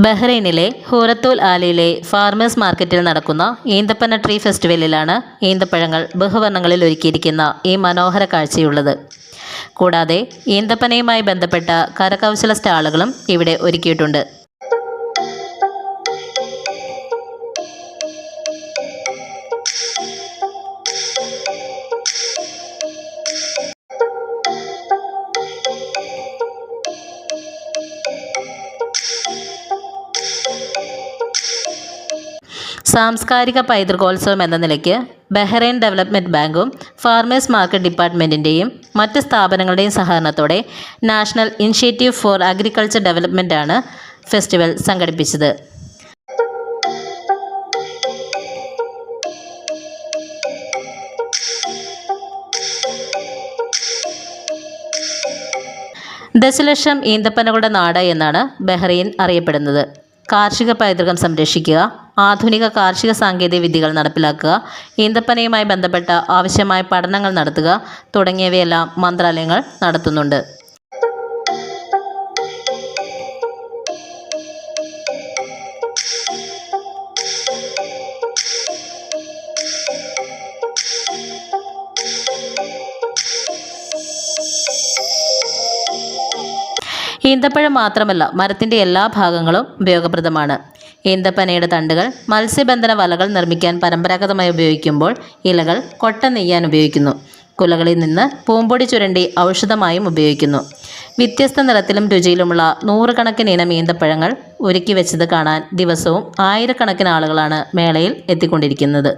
ബഹ്റൈനിലെ ഹൂറത്തുൽ ആലിയിലെ farmers മാർക്കറ്റിൽ നടക്കുന്ന ഈന്തപ്പന ട്രീ ഫെസ്റ്റിവലിലാണ് ഈന്തപ്പഴങ്ങൾ ബഹുവർണ്ണങ്ങളിൽ ഒരുക്കിയിരിക്കുന്ന ഈ മനോഹര കാഴ്ചയുള്ളത്. കൂടാതെ ഈന്തപ്പനയുമായി ബന്ധപ്പെട്ട കരകൗശല സ്റ്റാളുകളും ഇവിടെ ഒരുക്കിയിട്ടുണ്ട്. സാംസ്കാരിക പൈതൃകോത്സവം എന്ന നിലയ്ക്ക് ബഹ്റൈൻ ഡെവലപ്മെൻറ്റ് ബാങ്കും ഫാർമേഴ്സ് മാർക്കറ്റ് ഡിപ്പാർട്ട്മെൻറ്റിൻ്റെയും മറ്റ് സ്ഥാപനങ്ങളുടെയും സഹകരണത്തോടെ national initiative four agriculture development ആണ് ഫെസ്റ്റിവൽ സംഘടിപ്പിച്ചത്. ദശലക്ഷം ഈന്തപ്പനകളുടെ നാട് എന്നാണ് ബഹ്റൈൻ അറിയപ്പെടുന്നത്. കാർഷിക പൈതൃകം സംരക്ഷിക്കുക, ആധുനിക കാർഷിക സാങ്കേതിക വിദ്യകൾ നടപ്പിലാക്കുക, ഈന്തപ്പനയുമായി ബന്ധപ്പെട്ട ആവശ്യമായ പഠനങ്ങൾ നടത്തുക തുടങ്ങിയവയെല്ലാം മന്ത്രാലയങ്ങൾ നടത്തുന്നുണ്ട്. ഈന്തപ്പഴം മാത്രമല്ല, മരത്തിൻ്റെ എല്ലാ ഭാഗങ്ങളും ഉപയോഗപ്രദമാണ്. ഈന്തപ്പനയുടെ തണ്ടുകൾ മത്സ്യബന്ധന വലകൾ നിർമ്മിക്കാൻ പരമ്പരാഗതമായി ഉപയോഗിക്കുമ്പോൾ ഇലകൾ കൊട്ട നെയ്യാൻ ഉപയോഗിക്കുന്നു. കുലകളിൽ നിന്ന് പൂമ്പൊടി ചുരണ്ടി ഔഷധമായും ഉപയോഗിക്കുന്നു. വ്യത്യസ്ത നിറത്തിലും രുചിയിലുമുള്ള നൂറുകണക്കിന് ഇനം ഈന്തപ്പഴങ്ങൾ ഒരുക്കി വെച്ചത് കാണാൻ ദിവസവും ആയിരക്കണക്കിന് ആളുകളാണ് മേളയിൽ എത്തിക്കൊണ്ടിരിക്കുന്നത്.